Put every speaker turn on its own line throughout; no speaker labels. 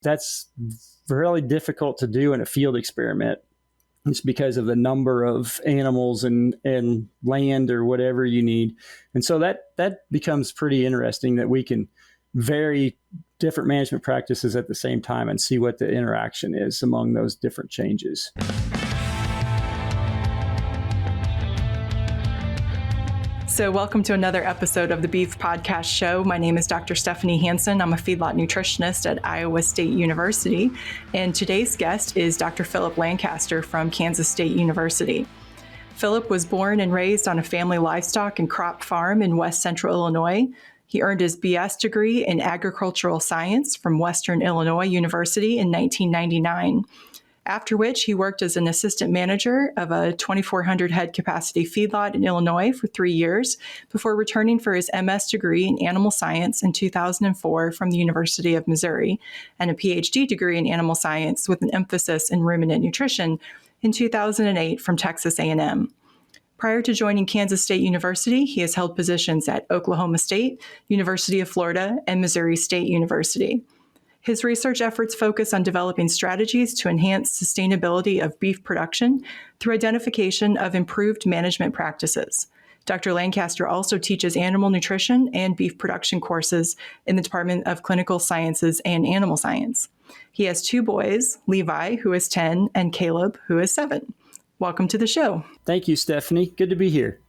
that's really difficult to do in a field experiment. It's because of the number of animals and land or whatever you need. And so that becomes pretty interesting that we can vary different management practices at the same time and see what the interaction is among those different changes.
So welcome to another episode of the Beef Podcast Show. My name is Dr. Stephanie Hansen. I'm a feedlot nutritionist at Iowa State University. And today's guest is Dr. Phillip Lancaster from Kansas State University. Phillip was born and raised on a family livestock and crop farm in West Central Illinois. He earned his BS degree in agricultural science from Western Illinois University in 1999. After which he worked as an assistant manager of a 2,400 head capacity feedlot in Illinois for 3 years before returning for his MS degree in animal science in 2004 from the University of Missouri and a PhD degree in animal science with an emphasis in ruminant nutrition in 2008 from Texas A&M. Prior to joining Kansas State University, he has held positions at Oklahoma State, University of Florida, and Missouri State University. His research efforts focus on developing strategies to enhance sustainability of beef production through identification of improved management practices. Dr. Lancaster also teaches animal nutrition and beef production courses in the Department of Clinical Sciences and Animal Science. He has 2 boys, Levi, who is 10, and Caleb, who is 7. Welcome to the show.
Thank you, Stephanie. Good to be here.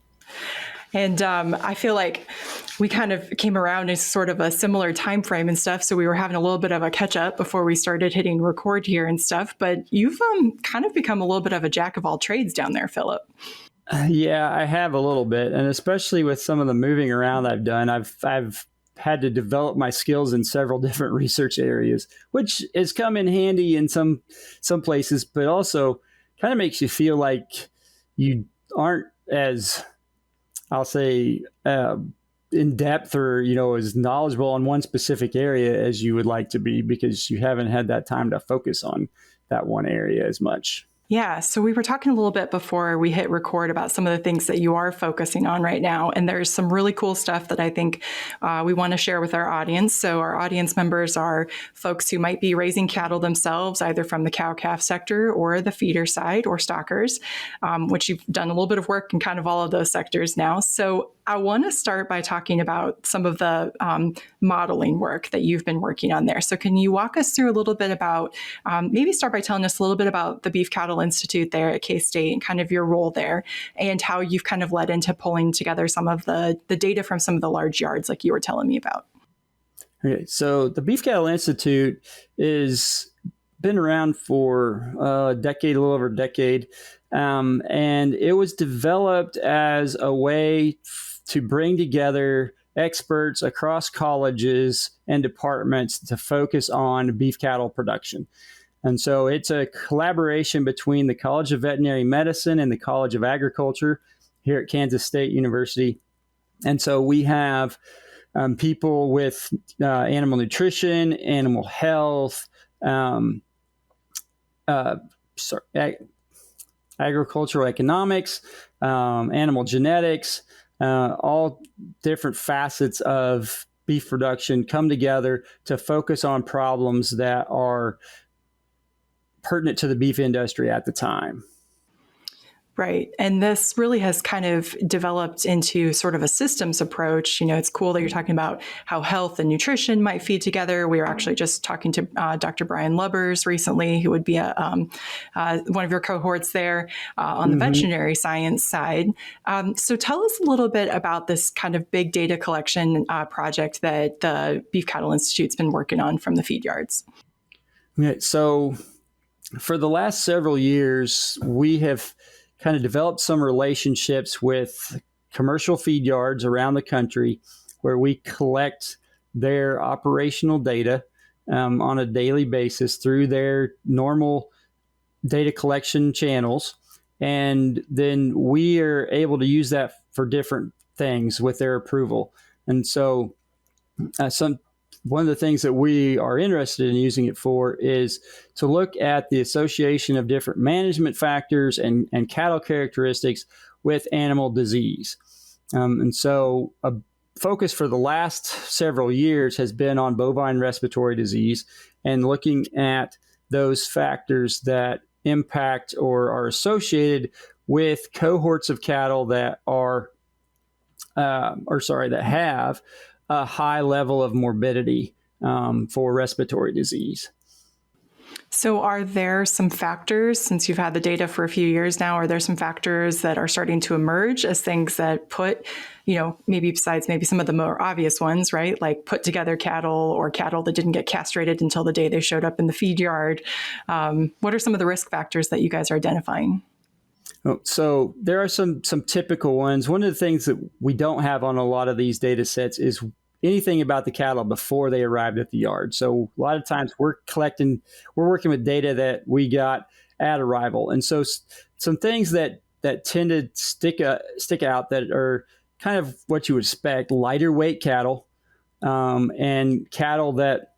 And I feel like we kind of came around in sort of a similar time frame and stuff. So we were having a little bit of a catch up before we started hitting record here and stuff. But you've kind of become a little bit of a jack of all trades down there, Phillip.
Yeah, I have a little bit. And especially with some of the moving around I've done, I've had to develop my skills in several different research areas, which has come in handy in some places, but also kind of makes you feel like you aren't as, I'll say, in depth or, as knowledgeable on one specific area as you would like to be because you haven't had that time to focus on that one area as much.
Yeah. So we were talking a little bit before we hit record about some of the things that you are focusing on right now. And there's some really cool stuff that I think we want to share with our audience. So our audience members are folks who might be raising cattle themselves, either from the cow-calf sector or the feeder side or stockers, which you've done a little bit of work in kind of all of those sectors now. So I want to start by talking about some of the modeling work that you've been working on there. So can you walk us through a little bit about, maybe start by telling us a little bit about the Beef Cattle Institute there at K-State and kind of your role there and how you've kind of led into pulling together some of the data from some of the large yards like you were telling me about.
Okay, so the Beef Cattle Institute is been around for a decade, a little over a decade, and it was developed as a way to bring together experts across colleges and departments to focus on beef cattle production. And so it's a collaboration between the College of Veterinary Medicine and the College of Agriculture here at Kansas State University. And so we have people with animal nutrition, animal health, agricultural economics, animal genetics, all different facets of beef production come together to focus on problems that are pertinent to the beef industry at the time.
Right. And this really has kind of developed into sort of a systems approach. It's cool that you're talking about how health and nutrition might feed together. We were actually just talking to Dr. Brian Lubbers recently, who would be one of your cohorts there on the veterinary science side. So tell us a little bit about this kind of big data collection project that the Beef Cattle Institute's been working on from the feed yards.
Okay, so for the last several years, we have kind of developed some relationships with commercial feed yards around the country where we collect their operational data on a daily basis through their normal data collection channels. And then we are able to use that for different things with their approval. And so one of the things that we are interested in using it for is to look at the association of different management factors and cattle characteristics with animal disease. And so a focus for the last several years has been on bovine respiratory disease. and looking at those factors that impact or are associated with cohorts of cattle that that have a high level of morbidity for respiratory disease.
So are there some factors, since you've had the data for a few years now, are there some factors that are starting to emerge as things that put, maybe besides maybe some of the more obvious ones, right? Like put together cattle or cattle that didn't get castrated until the day they showed up in the feed yard. What are some of the risk factors that you guys are identifying?
So there are some typical ones. One of the things that we don't have on a lot of these data sets is anything about the cattle before they arrived at the yard. So a lot of times we're working with data that we got at arrival. And so some things that tend to stick out that are kind of what you would expect: lighter weight cattle, and cattle that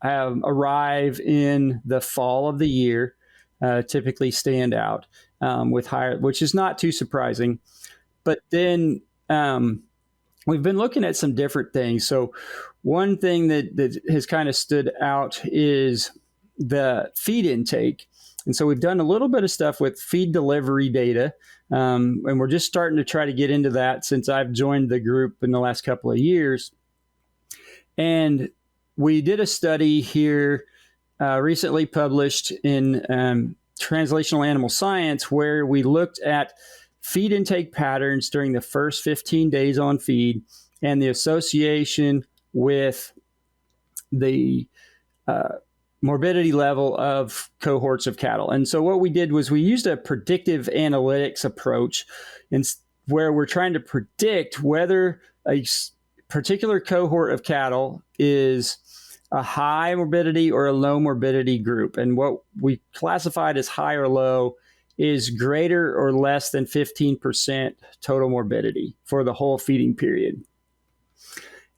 arrive in the fall of the year typically stand out with higher, which is not too surprising. But then we've been looking at some different things. So one thing that has kind of stood out is the feed intake. And so we've done a little bit of stuff with feed delivery data, and we're just starting to try to get into that since I've joined the group in the last couple of years. And we did a study here recently published in Translational Animal Science, where we looked at feed intake patterns during the first 15 days on feed and the association with the morbidity level of cohorts of cattle. And so what we did was we used a predictive analytics approach where we're trying to predict whether a particular cohort of cattle is a high morbidity or a low morbidity group. And what we classified as high or low is greater or less than 15% total morbidity for the whole feeding period.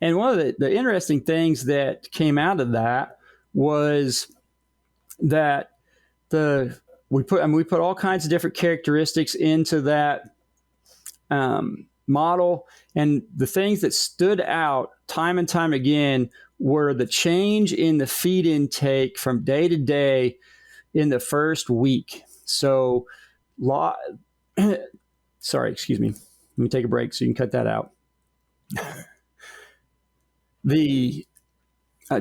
And one of the interesting things that came out of that was that we put all kinds of different characteristics into that model, and the things that stood out time and time again were the change in the feed intake from day to day in the first week. So, sorry, excuse me. Let me take a break so you can cut that out. The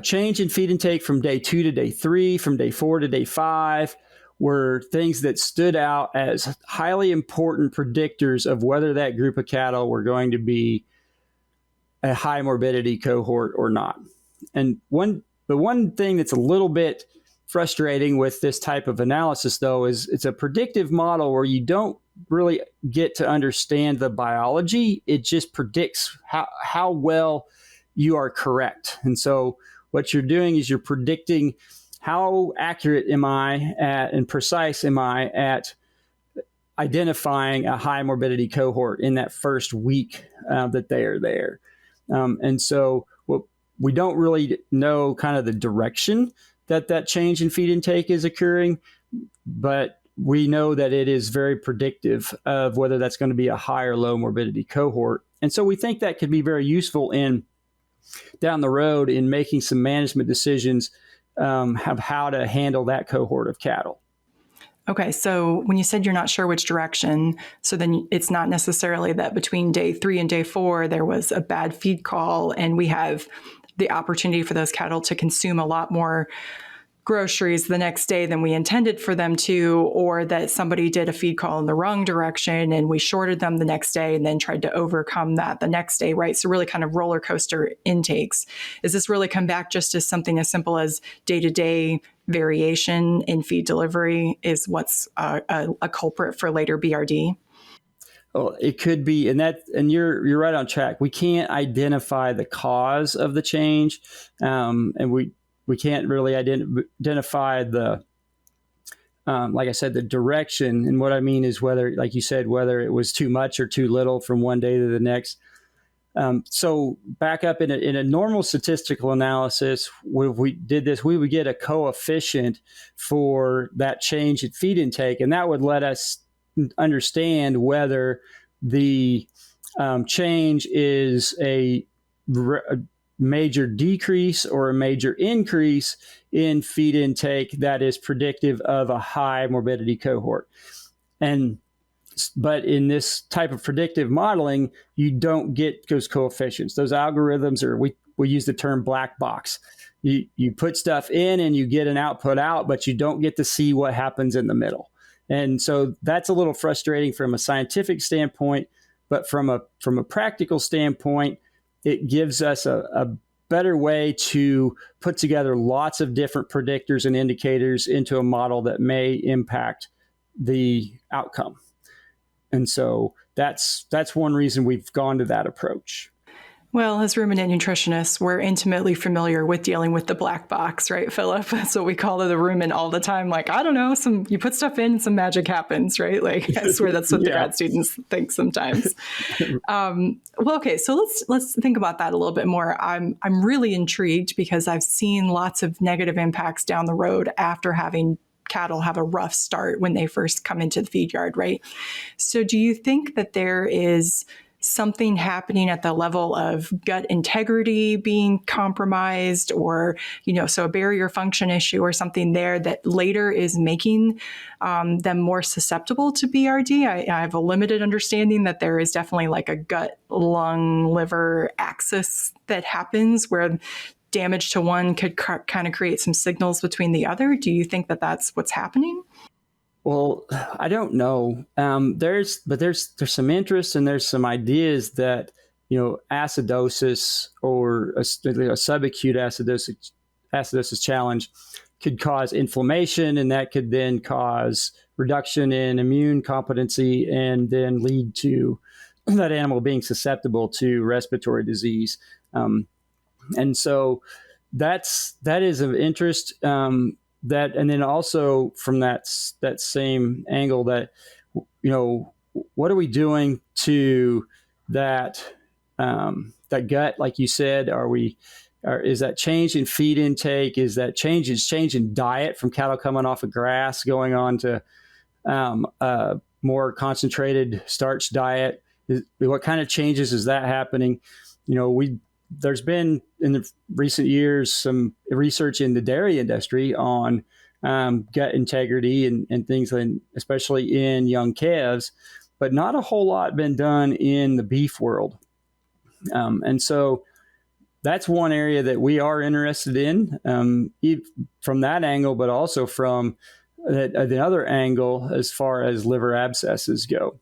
change in feed intake from day 2 to day 3, from day 4 to day 5, were things that stood out as highly important predictors of whether that group of cattle were going to be a high morbidity cohort or not. And the one thing that's a little bit frustrating with this type of analysis, though, is it's a predictive model where you don't really get to understand the biology. It just predicts how well you are correct. And so what you're doing is you're predicting how accurate am I at and precise am I at identifying a high morbidity cohort in that first week that they are there. And so we don't really know kind of the direction that change in feed intake is occurring, but we know that it is very predictive of whether that's going to be a high or low morbidity cohort. And so we think that could be very useful down the road in making some management decisions of how to handle that cohort of cattle.
Okay, so when you said you're not sure which direction, so then it's not necessarily that between day 3 and day 4 there was a bad feed call and we have the opportunity for those cattle to consume a lot more groceries the next day than we intended for them to, or that somebody did a feed call in the wrong direction and we shorted them the next day and then tried to overcome that the next day, right? So really kind of roller coaster intakes. Does this really come back just as something as simple as day-to-day variation in feed delivery is what's a culprit for later BRD?
Well, it could be, and you're right on track. We can't identify the cause of the change, and we can't really identify the, like I said, the direction. And what I mean is whether, like you said, whether it was too much or too little from one day to the next. So back up in a normal statistical analysis, if we did this, we would get a coefficient for that change in feed intake, and that would let us understand whether the change is a major decrease or a major increase in feed intake that is predictive of a high morbidity cohort. But in this type of predictive modeling, you don't get those coefficients. Those algorithms are, we use the term black box. You put stuff in and you get an output out, but you don't get to see what happens in the middle. And so that's a little frustrating from a scientific standpoint, but from a practical standpoint, it gives us a better way to put together lots of different predictors and indicators into a model that may impact the outcome. And so that's one reason we've gone to that approach.
Well, as ruminant nutritionists, we're intimately familiar with dealing with the black box, right, Philip? That's what we call the rumen all the time. Like, I don't know, you put stuff in, some magic happens, right? Like, I swear that's what the grad students think sometimes. Well, okay, so let's think about that a little bit more. I'm really intrigued because I've seen lots of negative impacts down the road after having cattle have a rough start when they first come into the feed yard, right? So do you think that there is something happening at the level of gut integrity being compromised, or, so a barrier function issue or something there that later is making them more susceptible to BRD? I have a limited understanding that there is definitely like a gut, lung, liver axis that happens where damage to one could kind of create some signals between the other. Do you think that that's what's happening?
Well, I don't know. There's some interest and there's some ideas that, acidosis or a subacute acidosis challenge could cause inflammation, and that could then cause reduction in immune competency and then lead to that animal being susceptible to respiratory disease. And so that is of interest. And then also from that same angle, that what are we doing to that gut? Like you said, is that change in feed intake? Is that change in diet from cattle coming off of grass going on to a more concentrated starch diet? What kind of changes is that happening? There's been in the recent years some research in the dairy industry on gut integrity and things, especially in young calves, but not a whole lot been done in the beef world. And so that's one area that we are interested in from that angle, but also from the other angle as far as liver abscesses go.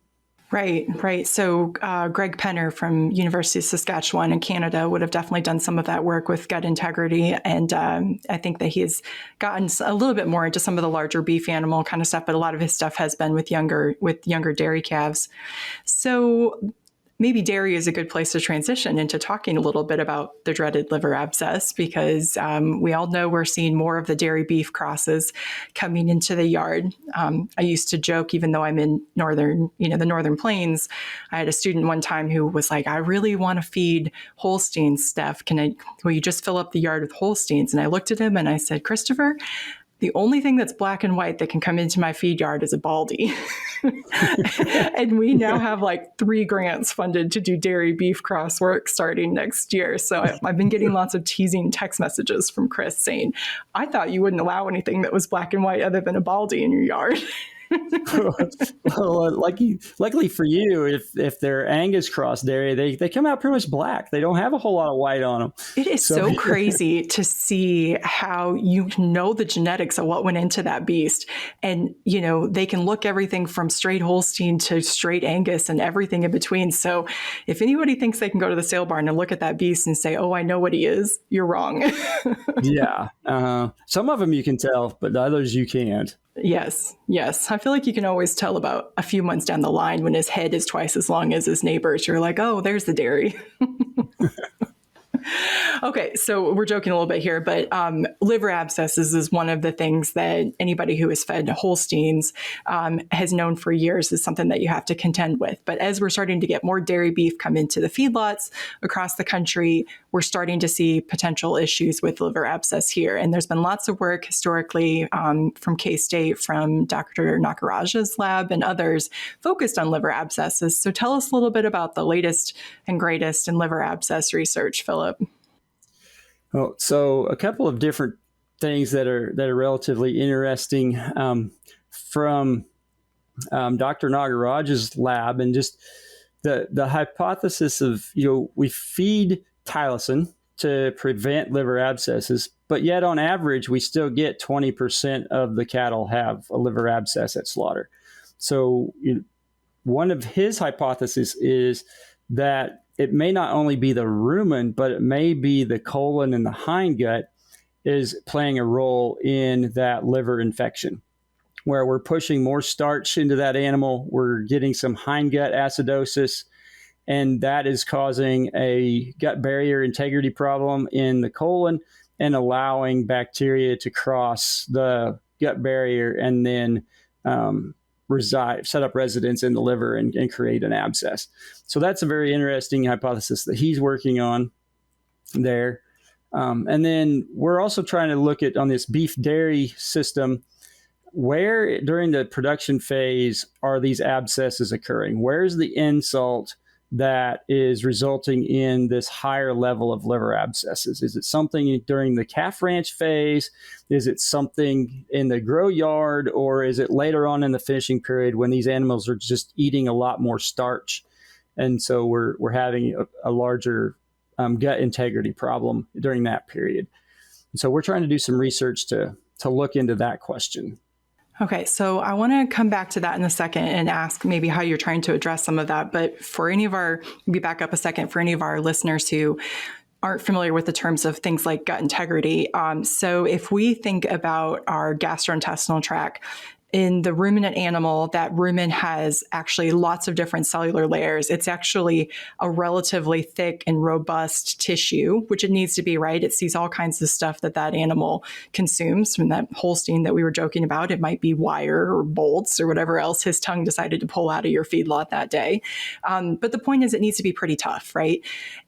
Right. So Greg Penner from University of Saskatchewan in Canada would have definitely done some of that work with gut integrity. And I think that he's gotten a little bit more into some of the larger beef animal kind of stuff, but a lot of his stuff has been with younger dairy calves. So maybe dairy is a good place to transition into talking a little bit about the dreaded liver abscess, because we all know we're seeing more of the dairy beef crosses coming into the yard. I used to joke, even though I'm in the Northern Plains, I had a student one time who was like, I really want to feed Holsteins, Steph. Will you just fill up the yard with Holsteins? And I looked at him and I said, Christopher, the only thing that's black and white that can come into my feed yard is a Baldy. And we now have like 3 grants funded to do dairy beef cross work starting next year. So I've been getting lots of teasing text messages from Chris saying, I thought you wouldn't allow anything that was black and white other than a Baldy in your yard.
Well, luckily for you, if they're Angus cross dairy, they come out pretty much black. They don't have a whole lot of white on them.
It is so crazy to see how the genetics of what went into that beast. And, they can look everything from straight Holstein to straight Angus and everything in between. So if anybody thinks they can go to the sale barn and look at that beast and say, oh, I know what he is, you're wrong.
Yeah. Some of them you can tell, but the others you can't.
Yes. I feel like you can always tell about a few months down the line when his head is twice as long as his neighbor's. You're like, oh, there's the dairy. Okay, so we're joking a little bit here, but liver abscesses is one of the things that anybody who has fed Holsteins has known for years is something that you have to contend with. But as we're starting to get more dairy beef come into the feedlots across the country, we're starting to see potential issues with liver abscess here. And there's been lots of work historically from K-State, from Dr. Nakaraja's lab and others focused on liver abscesses. So tell us a little bit about the latest and greatest in liver abscess research, Philip.
Well, so a couple of different things that are relatively interesting from Dr. Nagaraj's lab, and just the hypothesis of, we feed tylosin to prevent liver abscesses, but yet on average we still get 20% of the cattle have a liver abscess at slaughter. So one of his hypotheses is that it may not only be the rumen, but it may be the colon and the hindgut is playing a role in that liver infection, where we're pushing more starch into that animal. We're getting some hindgut acidosis, and that is causing a gut barrier integrity problem in the colon and allowing bacteria to cross the gut barrier and then set up residence in the liver and create an abscess. So that's a very interesting hypothesis that he's working on there. And then we're also trying to look at, on this beef dairy system, where during the production phase are these abscesses occurring? Where's the insult that is resulting in this higher level of liver abscesses? Is it something during the calf ranch phase? Is it something in the grow yard? Or is it later on in the finishing period when these animals are just eating a lot more starch? And so we're having a larger gut integrity problem during that period. And so we're trying to do some research to look into that question.
Okay, so I want to come back to that in a second and ask maybe how you're trying to address some of that. But for any of our, maybe back up a second, for any of our listeners who aren't familiar with the terms of things like gut integrity. So if we think about our gastrointestinal tract, in the ruminant animal, that rumen has actually lots of different cellular layers. It's actually a relatively thick and robust tissue, which it needs to be, right? It sees all kinds of stuff that animal consumes. From that Holstein that we were joking about, it might be wire or bolts or whatever else his tongue decided to pull out of your feedlot that day. But the point is, it needs to be pretty tough, right?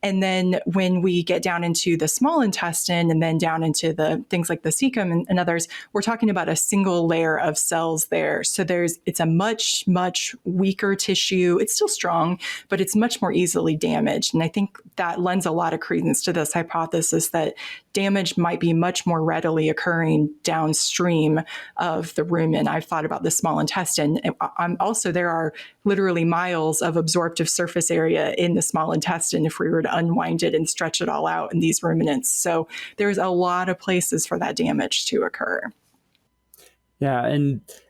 And then when we get down into the small intestine and then down into the things like the cecum and others, we're talking about a single layer of cells there. So it's a much, much weaker tissue. It's still strong, but it's much more easily damaged. And I think that lends a lot of credence to this hypothesis that damage might be much more readily occurring downstream of the rumen. I've thought about the small intestine. There are literally miles of absorptive surface area in the small intestine if we were to unwind it and stretch it all out in these ruminants. So there's a lot of places for that damage to occur.
Yeah,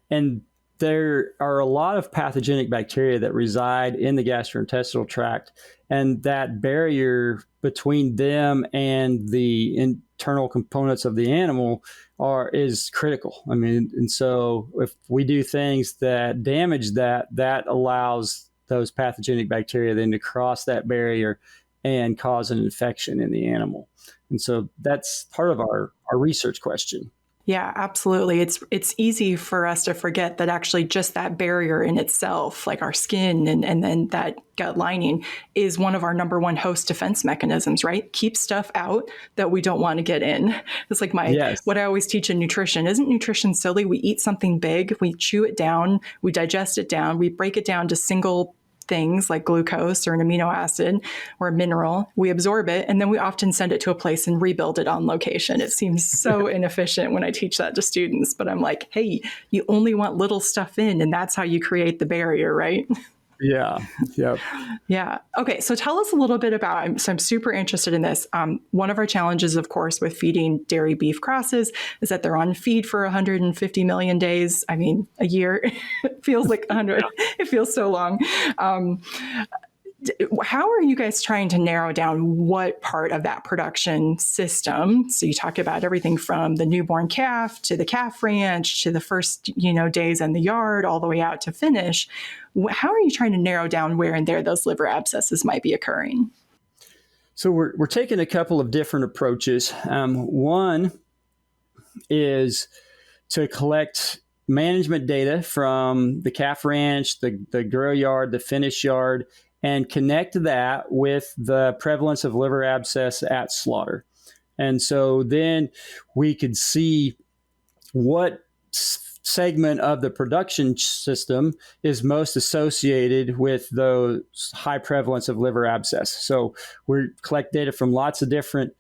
and there are a lot of pathogenic bacteria that reside in the gastrointestinal tract, and that barrier between them and the internal components of the animal is critical. I mean, and so if we do things that damage that allows those pathogenic bacteria then to cross that barrier and cause an infection in the animal. And so that's part of our research question.
Yeah, absolutely. It's easy for us to forget that actually just that barrier in itself, like our skin and then that gut lining, is one of our number one host defense mechanisms, right? Keep stuff out that we don't want to get in. It's like what I always teach in nutrition. Isn't nutrition silly? We eat something big, we chew it down, we digest it down, we break it down to single things like glucose or an amino acid or a mineral. We absorb it, and then we often send it to a place and rebuild it on location. It seems so inefficient when I teach that to students, but I'm like, hey, you only want little stuff in, and that's how you create the barrier, right?
Yeah. Yep.
Yeah. Okay. So tell us a little bit about, so I'm super interested in this. One of our challenges, of course, with feeding dairy beef crosses is that they're on feed for 150 million days. I mean, a year. It feels like 100. It feels so long. How are you guys trying to narrow down what part of that production system? So you talk about everything from the newborn calf to the calf ranch to the first, days in the yard, all the way out to finish. How are you trying to narrow down where and there those liver abscesses might be occurring?
So we're taking a couple of different approaches. One is to collect management data from the calf ranch, the grow yard, the finish yard, and connect that with the prevalence of liver abscess at slaughter. And so then we could see what segment of the production system is most associated with those high prevalence of liver abscess. So we collect data from lots of different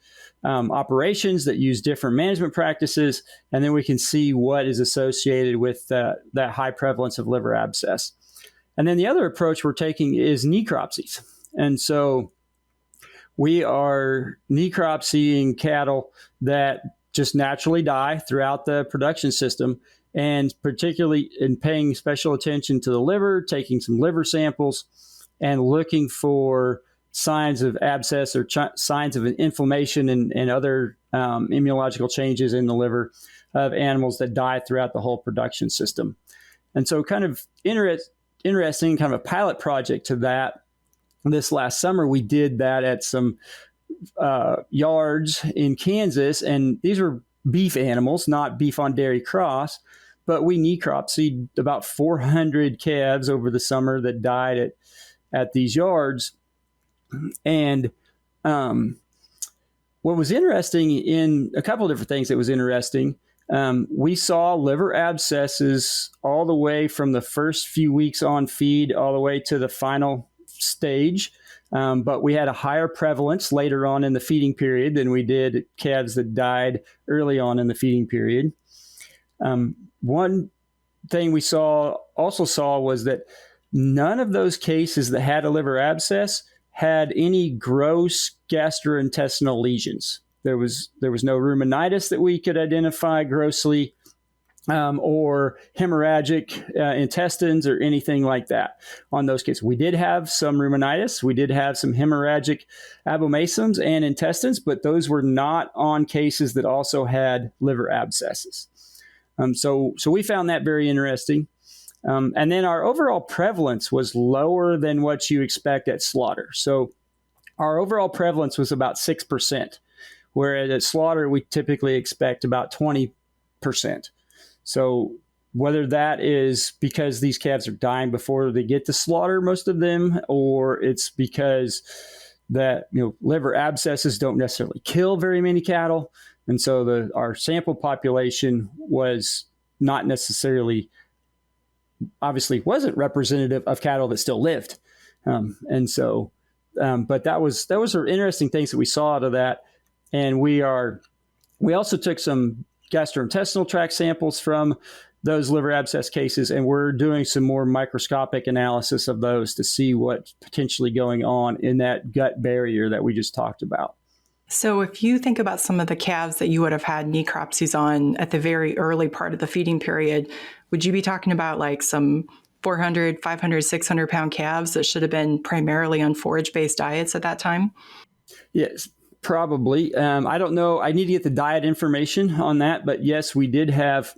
operations that use different management practices, and then we can see what is associated with that high prevalence of liver abscess. And then the other approach we're taking is necropsies. And so we are necropsying cattle that just naturally die throughout the production system, and particularly in paying special attention to the liver, taking some liver samples and looking for signs of abscess or signs of an inflammation and other immunological changes in the liver of animals that die throughout the whole production system. And so kind of interesting, kind of a pilot project to that. This last summer, we did that at some yards in Kansas, and these were beef animals, not beef on dairy cross, but we necropsied about 400 calves over the summer that died at these yards. And what was interesting in a couple of different things that was interesting, we saw liver abscesses all the way from the first few weeks on feed all the way to the final stage. But we had a higher prevalence later on in the feeding period than we did calves that died early on in the feeding period. One thing we also saw was that none of those cases that had a liver abscess had any gross gastrointestinal lesions. There was no ruminitis that we could identify grossly, or hemorrhagic intestines or anything like that on those cases. We did have some ruminitis. We did have some hemorrhagic abomasums and intestines, but those were not on cases that also had liver abscesses. So we found that very interesting. And then our overall prevalence was lower than what you expect at slaughter. So our overall prevalence was about 6%, whereas at slaughter, we typically expect about 20%. So whether that is because these calves are dying before they get to slaughter, most of them, or it's because that liver abscesses don't necessarily kill very many cattle, and so our sample population was not necessarily, obviously, wasn't representative of cattle that still lived, but that was interesting things that we saw out of that, and we also took some gastrointestinal tract samples from those liver abscess cases, and we're doing some more microscopic analysis of those to see what's potentially going on in that gut barrier that we just talked about.
So if you think about some of the calves that you would have had necropsies on at the very early part of the feeding period, would you be talking about like some 400, 500, 600 pound calves that should have been primarily on forage-based diets at that time?
Yes. Probably. I don't know. I need to get the diet information on that. But yes, we did have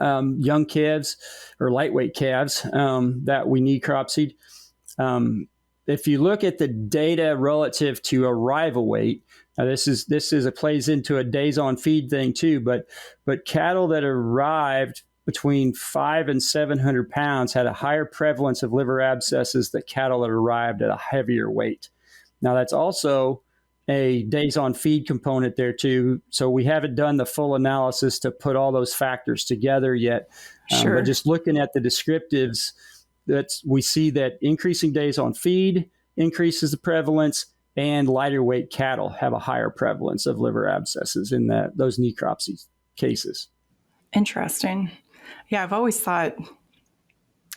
young calves or lightweight calves that we necropsied. If you look at the data relative to arrival weight, it plays into a days on feed thing too. But cattle that arrived between 500 and 700 pounds had a higher prevalence of liver abscesses than cattle that arrived at a heavier weight. Now that's also a days on feed component there too. So we haven't done the full analysis to put all those factors together yet.
Sure.
But just looking at the descriptives, we see that increasing days on feed increases the prevalence, and lighter weight cattle have a higher prevalence of liver abscesses in those necropsy cases.
Interesting. Yeah, I've always thought,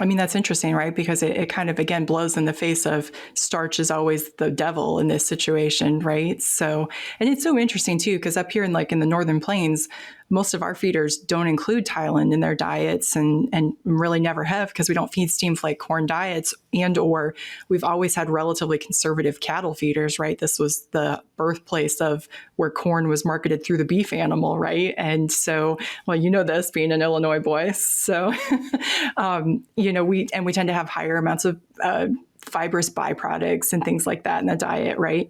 I mean, that's interesting, right? Because it kind of, again, blows in the face of starch is always the devil in this situation, right? So, and it's so interesting too, because up here in the Northern Plains, most of our feeders don't include Thailand in their diets and really never have, because we don't feed steam flake corn diets, or we've always had relatively conservative cattle feeders, right? This was the birthplace of where corn was marketed through the beef animal, right? And so, well, this being an Illinois boy. So, we tend to have higher amounts of fibrous byproducts and things like that in the diet, right?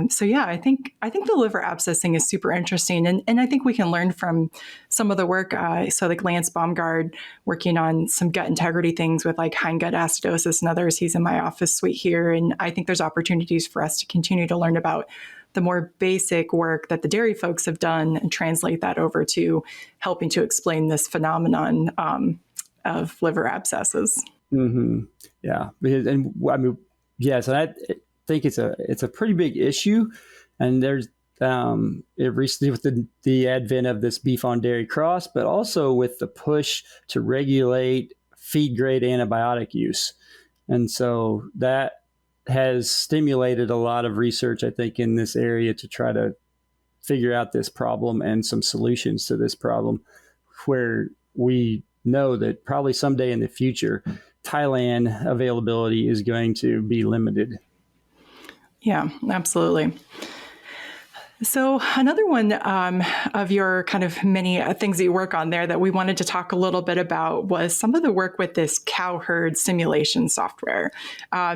So yeah, I think the liver abscess thing is super interesting, and I think we can learn from some of the work. So like Lance Baumgard working on some gut integrity things with like hindgut acidosis and others. He's in my office suite here, and I think there's opportunities for us to continue to learn about the more basic work that the dairy folks have done and translate that over to helping to explain this phenomenon of liver abscesses.
Mm-hmm. Yeah, yes, and I think it's a pretty big issue, and there's it recently with the advent of this beef on dairy cross, but also with the push to regulate feed grade antibiotic use. And so that has stimulated a lot of research, I think, in this area to try to figure out this problem and some solutions to this problem, where we know that probably someday in the future, Thailand availability is going to be limited.
Yeah, absolutely. So another one of your kind of many things that you work on there that we wanted to talk a little bit about was some of the work with this cow herd simulation software.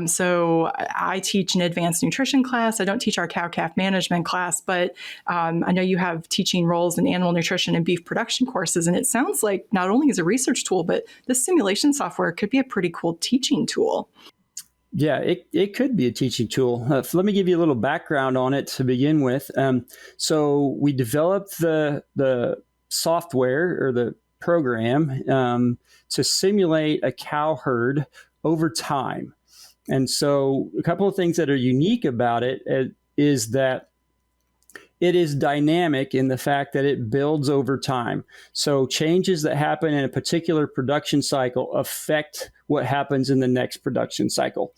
So I teach an advanced nutrition class. I don't teach our cow-calf management class, but I know you have teaching roles in animal nutrition and beef production courses. And it sounds like not only is a research tool, but this simulation software could be a pretty cool teaching tool.
Yeah, it could be a teaching tool. Let me give you a little background on it to begin with. So we developed the software or the program to simulate a cow herd over time. And so a couple of things that are unique about it is that it is dynamic in the fact that it builds over time. So changes that happen in a particular production cycle affect what happens in the next production cycle.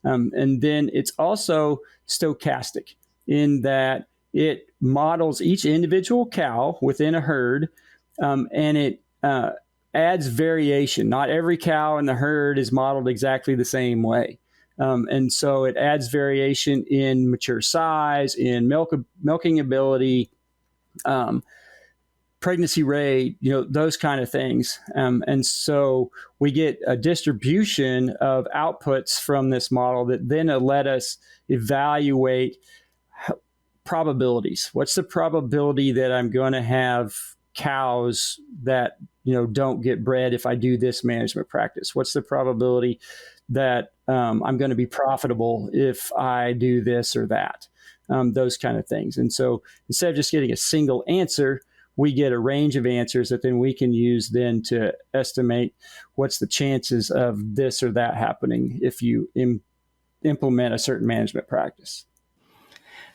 And then it's also stochastic in that it models each individual cow within a herd, and it adds variation. Not every cow in the herd is modeled exactly the same way. And so it adds variation in mature size, in milking ability, pregnancy rate, those kind of things. And so we get a distribution of outputs from this model that then let us evaluate probabilities. What's the probability that I'm going to have cows that don't get bred if I do this management practice? What's the probability that I'm going to be profitable if I do this or that? Those kind of things. And so instead of just getting a single answer, we get a range of answers that then we can use then to estimate what's the chances of this or that happening if you implement a certain management practice.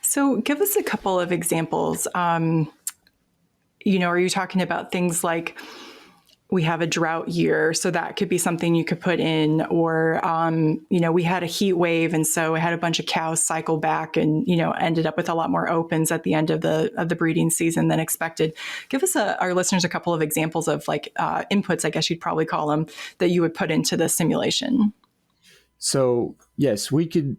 So give us a couple of examples. Are you talking about things like we have a drought year, so that could be something you could put in, or, we had a heat wave. And so I had a bunch of cows cycle back and, ended up with a lot more opens at the end of the breeding season than expected. Give us our listeners a couple of examples of inputs, I guess you'd probably call them, that you would put into the simulation.
So yes, we can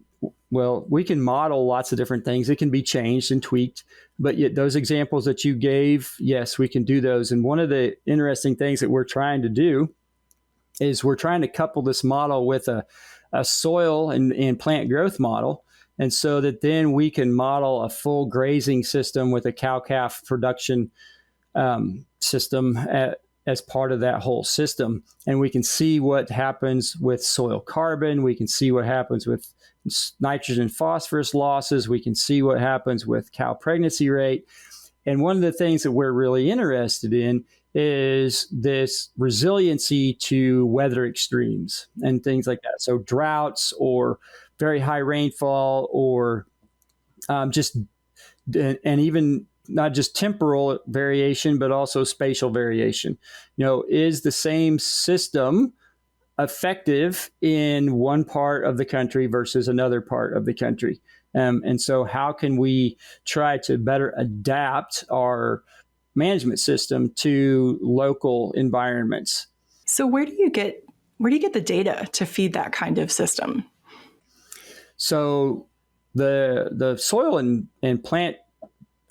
model lots of different things. It can be changed and tweaked, but yet those examples that you gave, yes, we can do those. And one of the interesting things that we're trying to do is we're trying to couple this model with a soil and plant growth model. And so that then we can model a full grazing system with a cow-calf production system as part of that whole system. And we can see what happens with soil carbon. We can see what happens with nitrogen phosphorus losses. We can see what happens with cow pregnancy rate. And one of the things that we're really interested in is this resiliency to weather extremes and things like that. So droughts or very high rainfall or and even not just temporal variation, but also spatial variation. Is the same system effective in one part of the country versus another part of the country? And so how can we try to better adapt our management system to local environments?
So where do you get the data to feed that kind of system?
So the soil and plant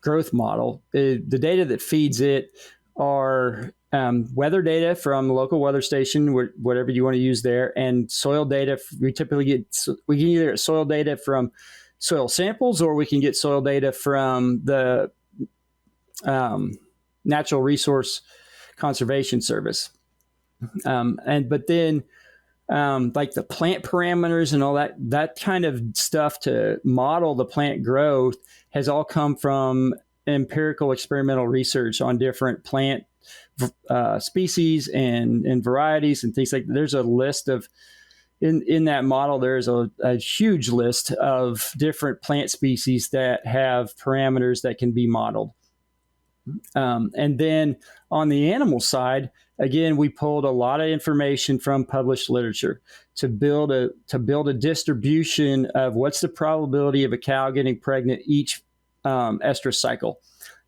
growth model, the data that feeds it are weather data from the local weather station, whatever you want to use there, and soil data. We can either get soil data from soil samples, or we can get soil data from the Natural Resource Conservation Service. But then the plant parameters and all that kind of stuff to model the plant growth has all come from empirical experimental research on different plant species and varieties and things like that. There's a list of in that model, there's a huge list of different plant species that have parameters that can be modeled. And then on the animal side, again, we pulled a lot of information from published literature to build a distribution of what's the probability of a cow getting pregnant each estrus cycle.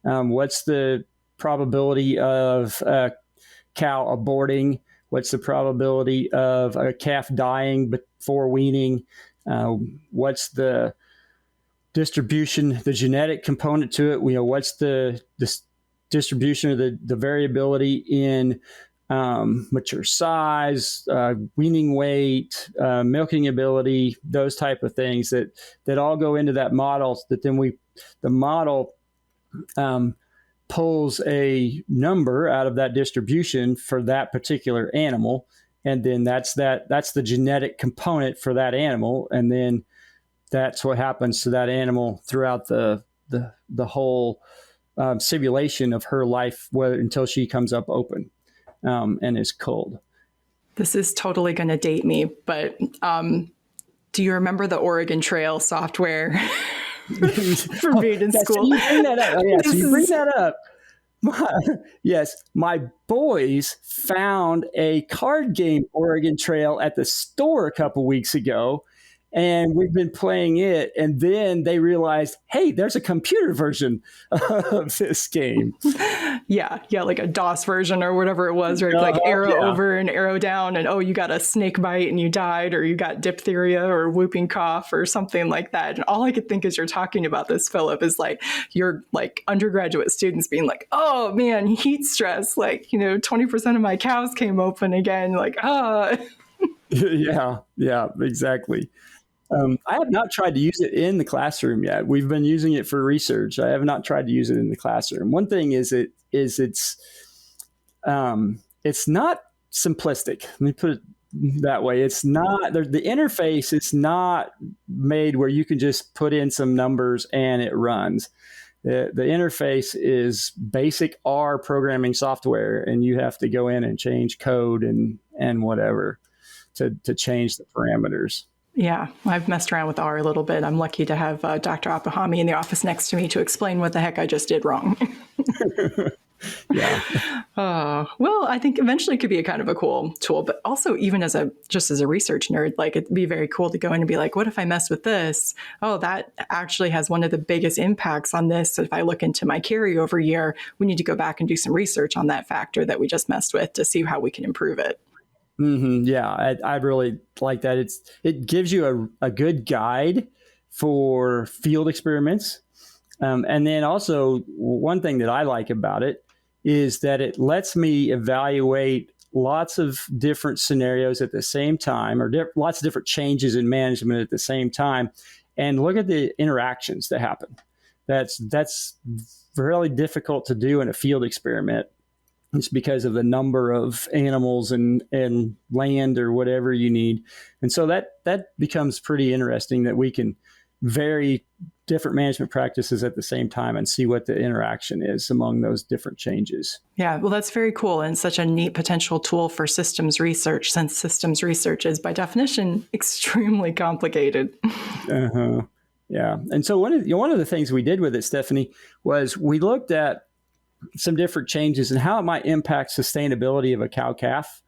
What's the probability of a cow aborting? What's the probability of a calf dying before weaning? What's the distribution, the genetic component to it? What's the distribution of the variability in mature size, weaning weight, milking ability, those type of things that all go into that model. That then the model pulls a number out of that distribution for that particular animal, and then that's the genetic component for that animal, and then that's what happens to that animal throughout the whole simulation of her life, until she comes up open and is culled.
This is totally going to date me, but do you remember the Oregon Trail software for being in school?
So you bring that up. So you bring that up. Yes, my boys found a card game Oregon Trail at the store a couple weeks ago, and we've been playing it. And then they realized, hey, there's a computer version of this game.
Yeah, like a DOS version or whatever it was, right? Like arrow over and arrow down, and you got a snake bite and you died, or you got diphtheria or whooping cough or something like that. And all I could think as you're talking about this, Phillip, is like your like undergraduate students being like, oh man, heat stress, like 20% of my cows came open again, like
Yeah, exactly. I have not tried to use it in the classroom yet. We've been using it for research. I have not tried to use it in the classroom. One thing is it's not simplistic. Let me put it that way. It's not the interface. It's not made where you can just put in some numbers and it runs. The interface is basic R programming software, and you have to go in and change code and whatever to change the parameters.
Yeah, I've messed around with R a little bit. I'm lucky to have Dr. Apahami in the office next to me to explain what the heck I just did wrong.
Yeah.
Well, I think eventually it could be a kind of a cool tool, but also even as a research nerd, like it'd be very cool to go in and be like, what if I mess with this? Oh, that actually has one of the biggest impacts on this. So if I look into my carryover year, we need to go back and do some research on that factor that we just messed with to see how we can improve it.
Mm-hmm. Yeah, I really like that. It gives you a good guide for field experiments. And then also one thing that I like about it is that it lets me evaluate lots of different scenarios at the same time, or lots of different changes in management at the same time, and look at the interactions that happen. That's really difficult to do in a field experiment. It's because of the number of animals and land or whatever you need. And so that becomes pretty interesting, that we can vary different management practices at the same time and see what the interaction is among those different changes.
Yeah, well, that's very cool, and such a neat potential tool for systems research, since systems research is by definition extremely complicated.
Yeah. And so one of the things we did with it, Stephanie, was we looked at some different changes and how it might impact sustainability of a cow-calf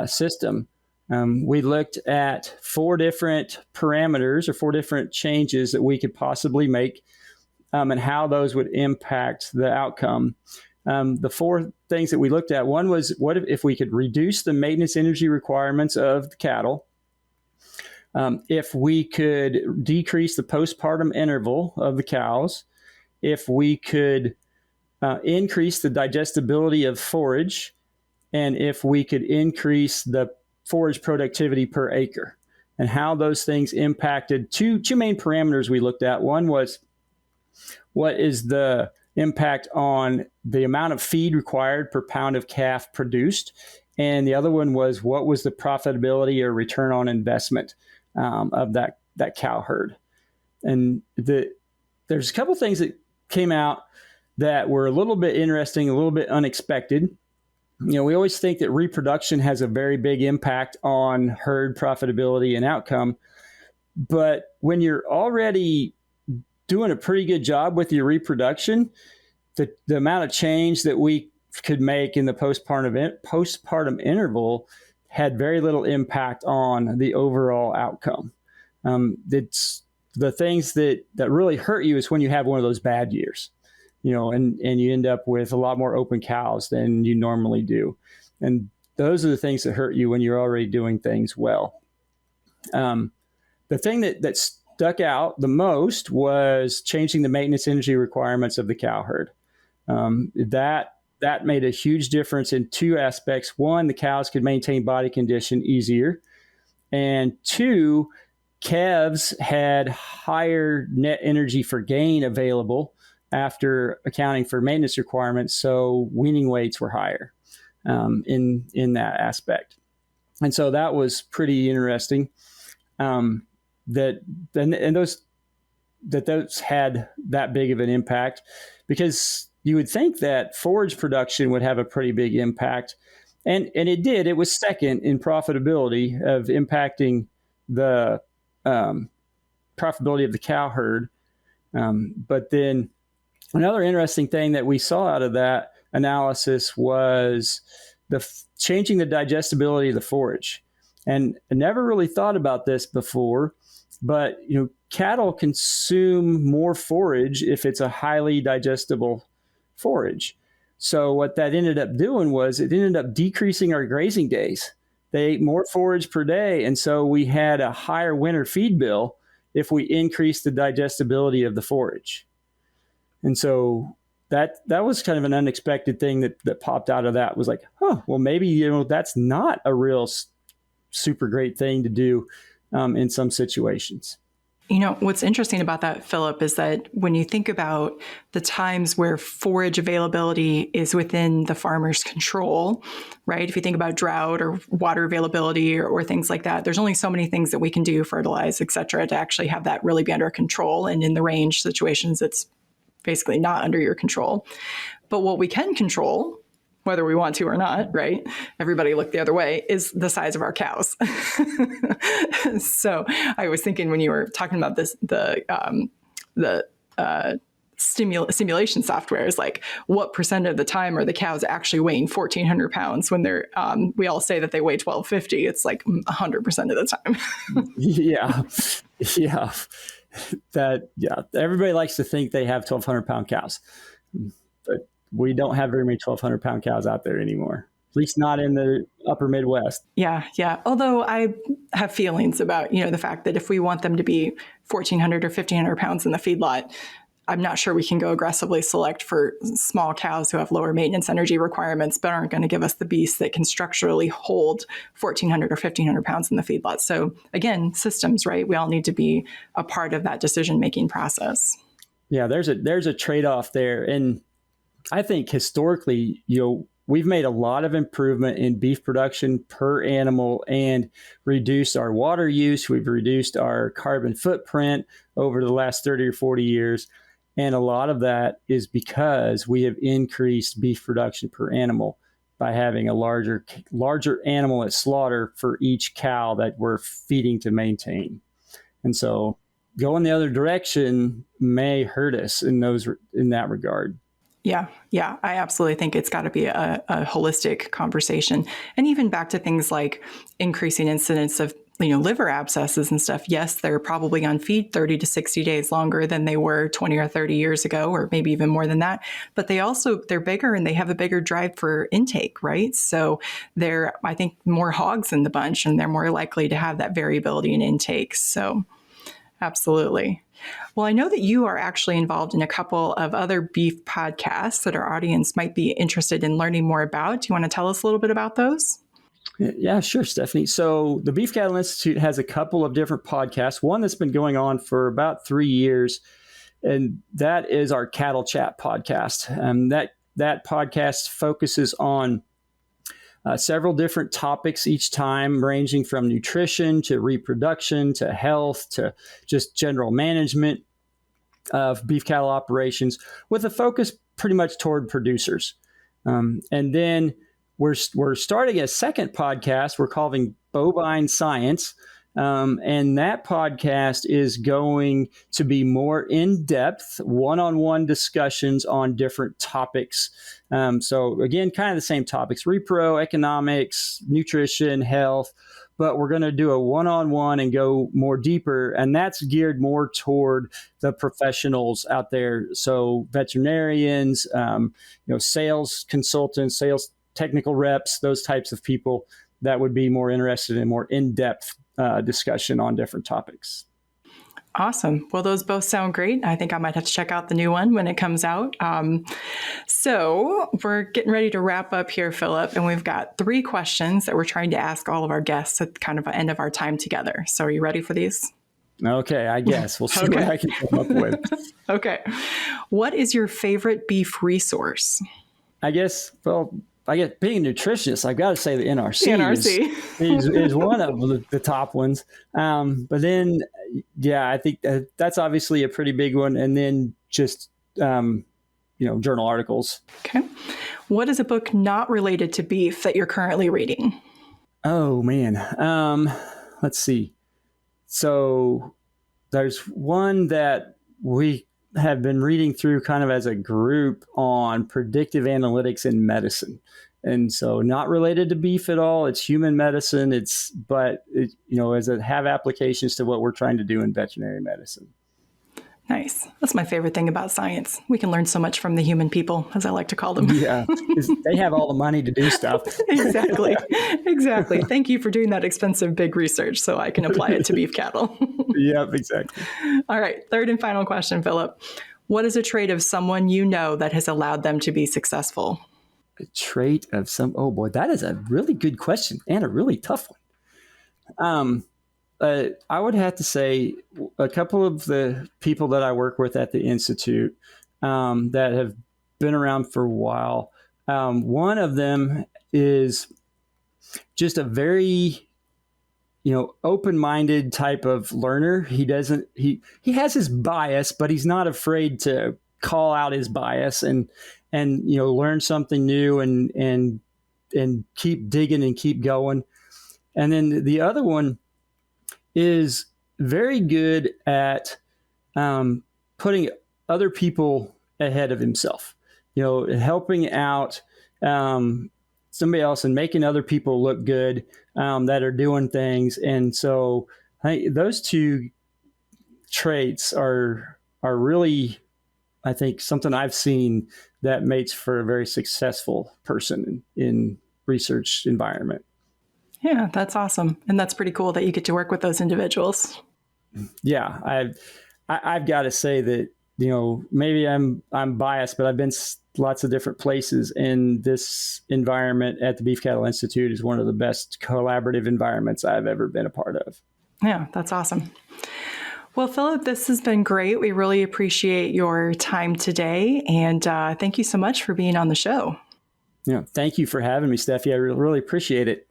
system. We looked at 4 different parameters, or 4 different changes that we could possibly make, and how those would impact the outcome. The 4 things that we looked at, one was, what if we could reduce the maintenance energy requirements of the cattle? If we could decrease the postpartum interval of the cows, if we could increase the digestibility of forage, and if we could increase the forage productivity per acre, and how those things impacted two main parameters we looked at. One was, what is the impact on the amount of feed required per pound of calf produced? And the other one was, what was the profitability or return on investment of that cow herd? And there's a couple things that came out that were a little bit interesting, a little bit unexpected. we always think that reproduction has a very big impact on herd profitability and outcome. But when you're already doing a pretty good job with your reproduction, the amount of change that we could make in the postpartum interval had very little impact on the overall outcome. It's the things that really hurt you is when you have one of those bad years, and you end up with a lot more open cows than you normally do. And those are the things that hurt you when you're already doing things well. The thing that stuck out the most was changing the maintenance energy requirements of the cow herd. That made a huge difference in two aspects. One, the cows could maintain body condition easier. And two, calves had higher net energy for gain available after accounting for maintenance requirements. So weaning weights were higher in that aspect. And so that was pretty interesting. Those had that big of an impact, because you would think that forage production would have a pretty big impact. And it did. It was second in profitability of impacting the profitability of the cow herd. But then another interesting thing that we saw out of that analysis was changing the digestibility of the forage. And I never really thought about this before, but cattle consume more forage if it's a highly digestible forage. So what that ended up doing was it ended up decreasing our grazing days. They ate more forage per day, and so we had a higher winter feed bill if we increased the digestibility of the forage. And so that was kind of an unexpected thing that popped out of that. Was like, well, maybe that's not a real super great thing to do in some situations.
What's interesting about that, Phillip, is that when you think about the times where forage availability is within the farmer's control, right? If you think about drought or water availability or things like that, there's only so many things that we can do, fertilize, et cetera, to actually have that really be under control. And in the range situations, it's basically not under your control. But what we can control, whether we want to or not, right? Everybody look the other way, is the size of our cows. So I was thinking when you were talking about this, the simulation software is like, what percent of the time are the cows actually weighing 1,400 pounds when they're, we all say that they weigh 1,250. It's like 100% of the time.
Yeah. Everybody likes to think they have 1,200 pound cows, but we don't have very many 1,200 pound cows out there anymore, at least not in the upper Midwest.
Yeah. Although I have feelings about, the fact that if we want them to be 1,400 or 1,500 pounds in the feedlot, I'm not sure we can go aggressively select for small cows who have lower maintenance energy requirements, but aren't going to give us the beasts that can structurally hold 1,400 or 1,500 pounds in the feedlot. So again, systems, right? We all need to be a part of that decision-making process.
Yeah, there's a trade-off there. And I think historically, we've made a lot of improvement in beef production per animal and reduced our water use. We've reduced our carbon footprint over the last 30 or 40 years. And a lot of that is because we have increased beef production per animal by having a larger animal at slaughter for each cow that we're feeding to maintain. And so going the other direction may hurt us in that regard.
Yeah, I absolutely think it's got to be a holistic conversation. And even back to things like increasing incidence of liver abscesses and stuff. Yes, they're probably on feed 30 to 60 days longer than they were 20 or 30 years ago, or maybe even more than that. But they're bigger and they have a bigger drive for intake, right? So they're, I think, more hogs in the bunch, and they're more likely to have that variability in intake. So absolutely. Well, I know that you are actually involved in a couple of other beef podcasts that our audience might be interested in learning more about. Do you want to tell us a little bit about those?
Yeah, sure, Stephanie. So the Beef Cattle Institute has a couple of different podcasts. One that's been going on for about 3 years, and that is our Cattle Chat podcast. That podcast focuses on several different topics each time, ranging from nutrition to reproduction to health to just general management of beef cattle operations, with a focus pretty much toward producers. And then we're starting a second podcast we're calling Bovine Science. And that podcast is going to be more in-depth, one-on-one discussions on different topics. So again, kind of the same topics: repro, economics, nutrition, health. But we're going to do a one-on-one and go more deeper, and that's geared more toward the professionals out there. So veterinarians, sales consultants, sales technical reps, those types of people that would be more interested in more in-depth discussion on different topics.
Awesome. Well, those both sound great. I think I might have to check out the new one when it comes out. So we're getting ready to wrap up here, Phillip, and we've got 3 questions that we're trying to ask all of our guests at kind of the end of our time together. So are you ready for these?
Okay, I guess. We'll see what I can come up with.
Okay. What is your favorite beef resource?
I guess being a nutritionist, I've got to say the
NRC.
is one of the top ones. But then, I think that's obviously a pretty big one. And then just, journal articles.
Okay. What is a book not related to beef that you're currently reading?
Oh, man. Let's see. So there's one that we have been reading through kind of as a group on predictive analytics in medicine. And so not related to beef at all. It's human medicine. As it have applications to what we're trying to do in veterinary medicine.
Nice. That's my favorite thing about science. We can learn so much from the human people, as I like to call them.
Yeah, they have all the money to do stuff.
Exactly. Thank you for doing that expensive, big research so I can apply it to beef cattle.
Yep, exactly.
All right. Third and final question, Phillip. What is a trait of someone you know that has allowed them to be successful?
A trait of oh boy, that is a really good question and a really tough one. I would have to say a couple of the people that I work with at the Institute that have been around for a while. One of them is just a very, open-minded type of learner. He has his bias, but he's not afraid to call out his bias and learn something new and keep digging and keep going. And then the other one is very good at putting other people ahead of himself, helping out somebody else and making other people look good that are doing things. And so I think those 2 traits are really, I think, something I've seen that makes for a very successful person in research environment.
Yeah, that's awesome. And that's pretty cool that you get to work with those individuals.
Yeah, I've got to say that, maybe I'm biased, but I've been lots of different places, and this environment at the Beef Cattle Institute is one of the best collaborative environments I've ever been a part of.
Yeah, that's awesome. Well, Phillip, this has been great. We really appreciate your time today. And thank you so much for being on the show.
Yeah, thank you for having me, Steffi. I really appreciate it.